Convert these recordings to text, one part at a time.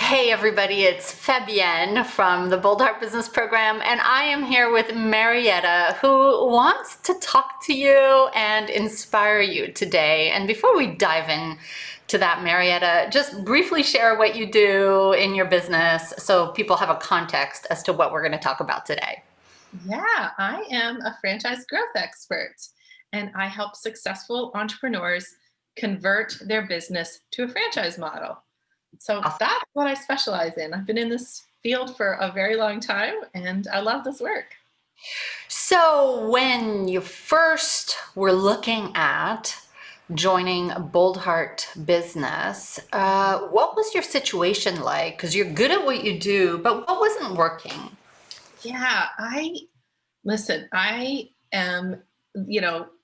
Hey everybody, it's Fabienne from the Bold Heart Business Program, and I am here with Marietta, who wants to talk to you and inspire you today. And before we dive in to that, Marietta, just briefly share what you do in your business so people have a context as to what we're going to talk about today. Yeah, I am a franchise growth expert and I help successful entrepreneurs convert their business to a franchise model. So Awesome. that's what I specialize in. I've been in this field for a very long time and I love this work. So when you first were looking at joining Bold Heart Business, what was your situation like? Because you're good at what you do, but what wasn't working? Yeah, I am,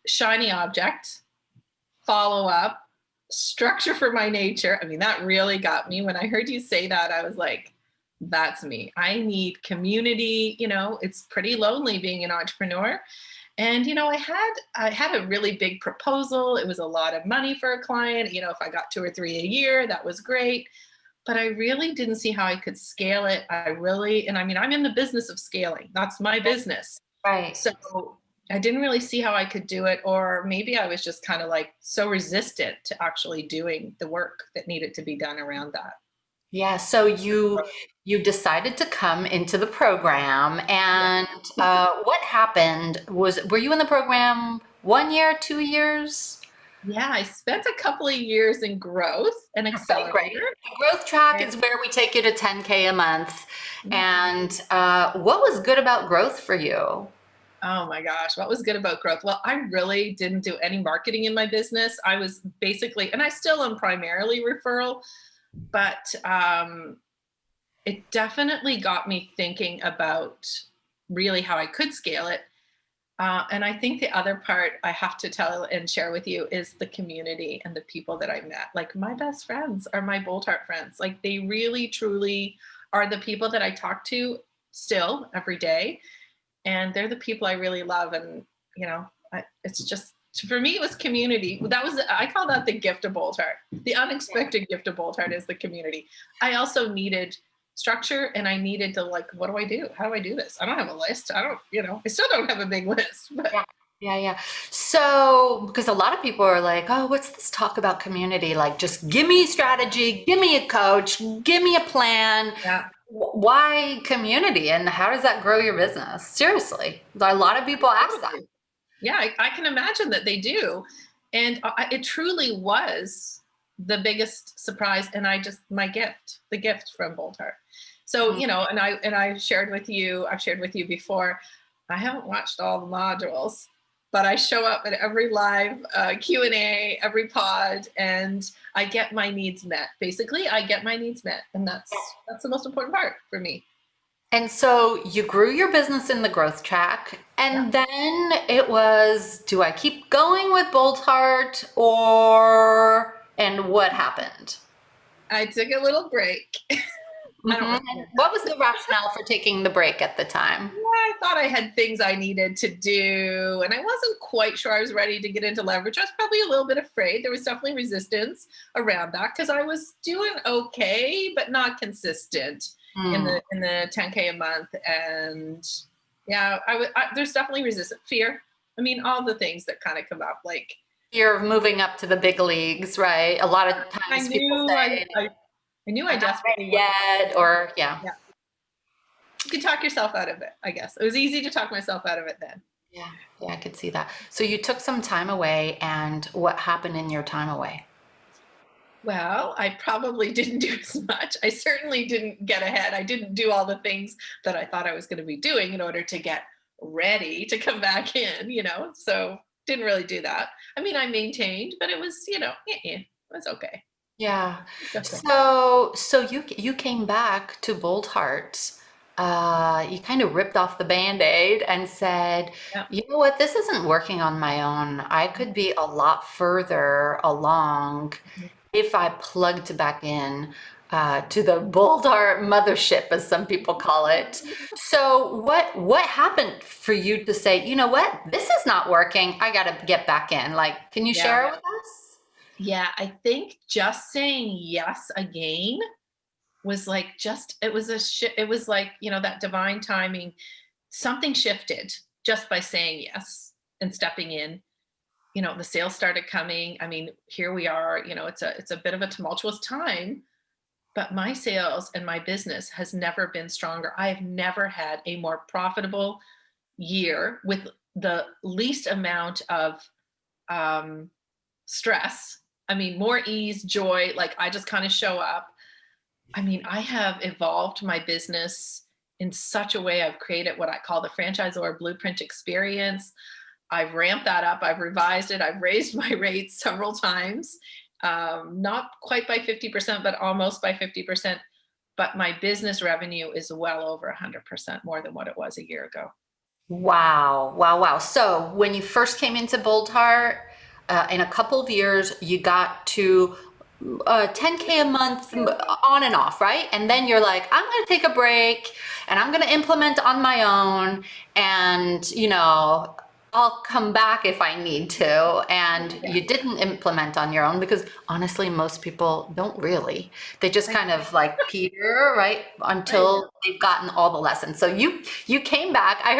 shiny object, follow up, structure for my nature. I mean, that really got me. When I heard you say that, I was like, that's me. I need community. It's pretty lonely being an entrepreneur. And I had a really big proposal. It was a lot of money for a client. If I got two or three a year, that was great. But I really didn't see how I could scale it. And I mean, I'm in the business of scaling. That's my business. Right. So I didn't really see how I could do it, or maybe I was just kind of like so resistant to actually doing the work that needed to be done around that. Yeah, so you decided to come into the program, Yeah. and what happened was, were you in the program 1 year, 2 years? Yeah, I spent a couple of years in growth and Okay, great. accelerator. The growth track And is where we take you to 10K a month. yeah. And what was good about growth for you? Oh my gosh, what was good about growth? Well, I really didn't do any marketing in my business. I was basically, and I still am primarily referral, but it definitely got me thinking about really how I could scale it. And I think the other part I have to tell and share with you is the community and the people that I met. Like my best friends are my Bold Heart friends. Like they really, truly are the people that I talk to still every day. And they're the people I really love. And, it's just, for me, it was community. I call that the gift of Bold Heart. The unexpected gift of Bold Heart is the community. I also needed structure and I needed to like, what do I do? How do I do this? I don't have a list. I still don't have a big list, but Yeah. Yeah, yeah. So, because a lot of people are like, oh, what's this talk about community? Like, just give me a strategy, give me a coach, give me a plan. yeah, Why community and how does that grow your business? Seriously. A lot of people ask that. totally. Yeah, I can imagine that they do. And it truly was the biggest surprise. And my gift, the gift from Bold Heart. So, Mm. I've shared with you before, I haven't watched all the modules, but I show up at every live Q&A, every pod, and I get my needs met. Basically, I get my needs met. And that's the most important part for me. And so you grew your business in the growth track, Yeah. and then it was, do I keep going with Bold Heart or, and what happened? I took a little break. I don't Mhm. And recommend what was that. the rationale for taking the break at the time? I thought I had things I needed to do, and I wasn't quite sure I was ready to get into leverage. I was probably a little bit afraid. There was definitely resistance around that because I was doing okay, but not consistent in Hmm. the 10K a month. And yeah, there's definitely resistance, fear. I mean, all the things that kind of come up. Like Fear of moving up to the big leagues, right? A lot of I times people knew say, I knew I I'm not desperately ready wanted. yet, or yeah. Yeah, you can talk yourself out of it. I guess it was easy to talk myself out of it then. Yeah, yeah, I could see that. So you took some time away, and what happened in your time away? Well, I probably didn't do as much. I certainly didn't get ahead. I didn't do all the things that I thought I was going to be doing in order to get ready to come back in. So didn't really do that. I mean, I maintained, but it was, it was okay. Yeah. It's okay. So you came back to Bold Hearts. You kind of ripped off the Band-Aid and said, Yeah. you know what, this isn't working on my own. I could be a lot further along Mhm. if I plugged back in to the Bold Heart mothership, as some people call it. So what happened for you to say, you know what, this is not working. I got to get back in. Like, can you Yeah. share it with us? Yeah. I think just saying yes again was like just it was it was like, that divine timing. Something shifted just by saying yes and stepping in. The sales started coming. I mean, here we are, it's a bit of a tumultuous time, but my sales and my business has never been stronger. I have never had a more profitable year with the least amount of stress. I mean, more ease, joy, like I just kind of show up. I mean, I have evolved my business in such a way. I've created what I call the franchisor blueprint experience. I've ramped that up. I've revised it. I've raised my rates several times, not quite by 50%, but almost by 50%. But my business revenue is well over 100% more than what it was a year ago. Wow, wow, wow. So when you first came into Bold Heart, in a couple of years, you got to 10K a month on and off, right? And then you're like, I'm going to take a break and I'm going to implement on my own. And, I'll come back if I need to. And you didn't implement on your own because honestly, most people don't really. They just kind of like peter, right? Until they've gotten all the lessons. So you came back. I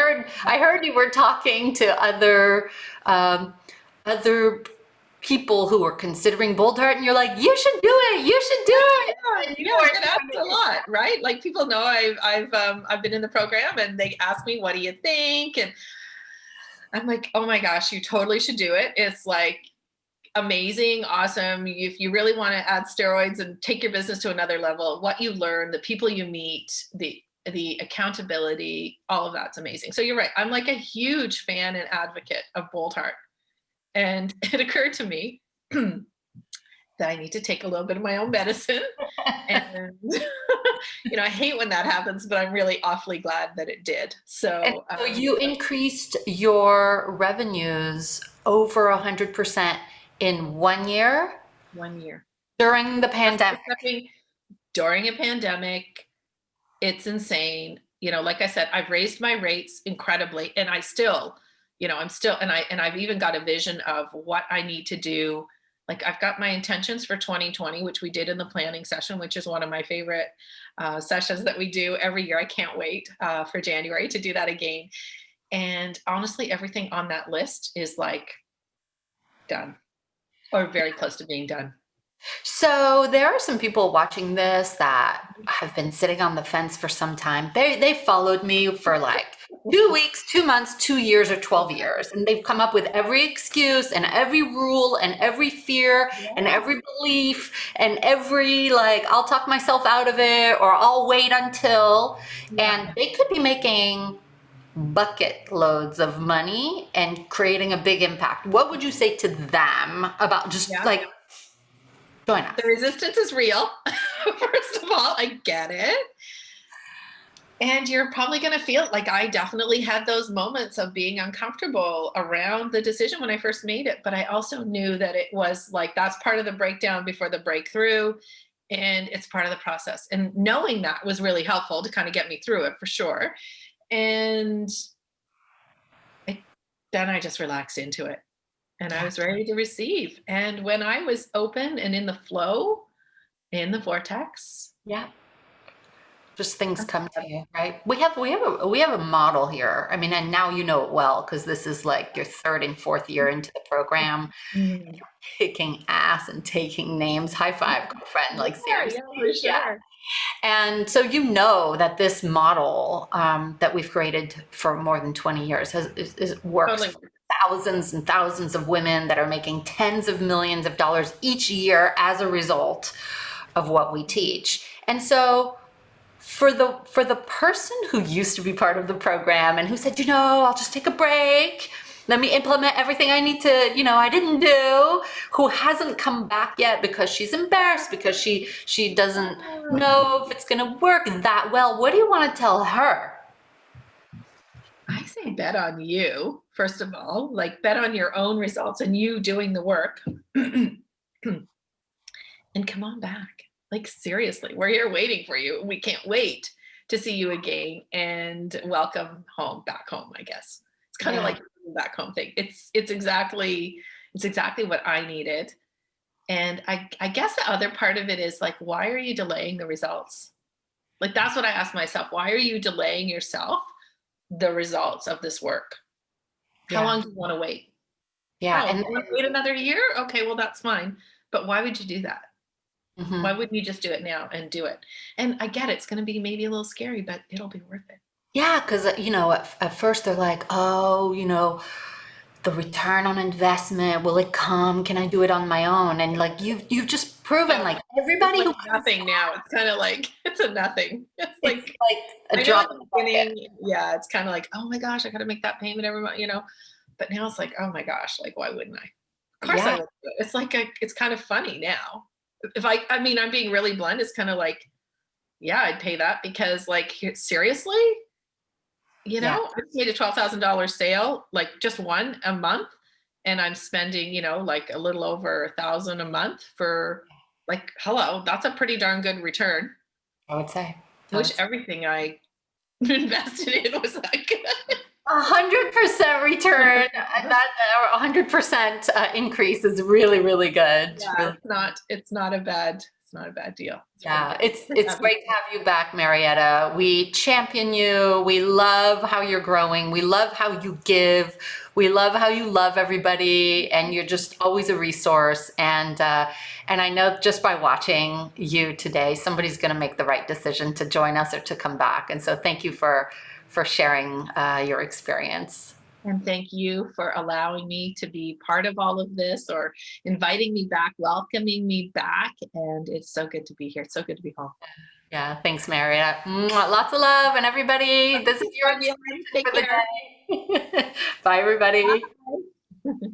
heard you were talking to other people who were considering Bold Heart, and you're like, you should do it. You should do it. And you I are get asked a lot, right? Like people know I've been in the program, and they ask me, "What do you think?" And I'm like, "Oh my gosh, you totally should do it. It's like amazing, awesome. If you really want to add steroids and take your business to another level, what you learn, the people you meet, the accountability, all of that's amazing." So you're right. I'm like a huge fan and advocate of Bold Heart. And it occurred to me that I need to take a little bit of my own medicine. And, I hate when that happens, but I'm really awfully glad that it did. And So, so you increased your revenues over 100% in 1 year 1 year. during the pandemic. During a pandemic, it's insane. Like I said, I've raised my rates incredibly, and I still, I'm still, and I've even got a vision of what I need to do. Like I've got my intentions for 2020, which we did in the planning session, which is one of my favorite sessions that we do every year. I can't wait for January to do that again. And honestly, everything on that list is like done or very close to being done. So there are some people watching this that have been sitting on the fence for some time. They followed me for like 2 weeks, 2 months, 2 years, or 12 years. And they've come up with every excuse and every rule and every fear and every belief and every like, I'll talk myself out of it or I'll wait until. And they could be making bucket loads of money and creating a big impact. What would you say to them about just like join us? The resistance is real. First of all, I get it. And you're probably going to feel like I definitely had those moments of being uncomfortable around the decision when I first made it. But I also knew that it was like, that's part of the breakdown before the breakthrough. And it's part of the process. And knowing that was really helpful to kind of get me through it for sure. And then I just relaxed into it. And I was ready to receive. And when I was open and in the flow, in the vortex, just things come to you, right? We have a model here. I mean, and now you know it well because this is like your third and fourth year into the program. You're kicking ass and taking names. High five, girlfriend. Like seriously, for sure. Yeah. And so you know that this model that we've created for more than 20 years works Totally. for thousands and thousands of women that are making tens of millions of dollars each year as a result of what we teach. And so for the person who used to be part of the program and who said, I'll just take a break, let me implement everything I need to, I didn't do, who hasn't come back yet because she's embarrassed, because she doesn't know if it's going to work that well, what do you want to tell her? I say bet on you, first of all, like bet on your own results and you doing the work. And come on back. Like seriously, we're here waiting for you. We can't wait to see you again and welcome home, back home, I guess. It's kind of like the back home thing. It's exactly what I needed. And I guess the other part of it is like, why are you delaying the results? Like, that's what I ask myself. Why are you delaying yourself the results of this work? How Yeah. long do you want to wait? Yeah. Oh, And you want to wait another year? Okay, well, that's fine. But why would you do that? Why mhm. wouldn't you just do it now and do it? And I get it, it's going to be maybe a little scary, but it'll be worth it. Yeah, because at first they're like, oh, the return on investment, will it come? Can I do it on my own? And like you've just proven No, like it's everybody like who comes, nothing now. It's kind of like it's a nothing. It's it's like like a I know drop at in the the bucket. beginning, yeah, it's kind of like, oh my gosh, I got to make that payment every month, But now it's like, oh my gosh, like why wouldn't I? Of course I Yeah, would do it. It's like it's kind of funny now. If I mean, I'm being really blunt. It's kind of like, yeah, I'd pay that because like seriously, yeah, I just made a $12,000 sale, like just one a month, and I'm spending, like a little over 1,000 a month for like, hello, that's a pretty darn good return. I would say. I Wish would say. everything I invested in was like 100% return, that or 100% increase is really, really good. It's yeah, really, it's not a bad deal. It's pretty yeah, good. it's great to have you back, Marietta. We champion you. We love how you're growing. We love how you give. We love how you love everybody, and you're just always a resource. And I know just by watching you today, somebody's going to make the right decision to join us or to come back. And so, thank you for sharing your experience. And thank you for allowing me to be part of all of this or inviting me back, welcoming me back. And it's so good to be here. It's so good to be home. Yeah, thanks, Marietta. Mwah, lots of love, and everybody, this is your Fabian, inspiration take for care. the day. Bye, everybody. Bye.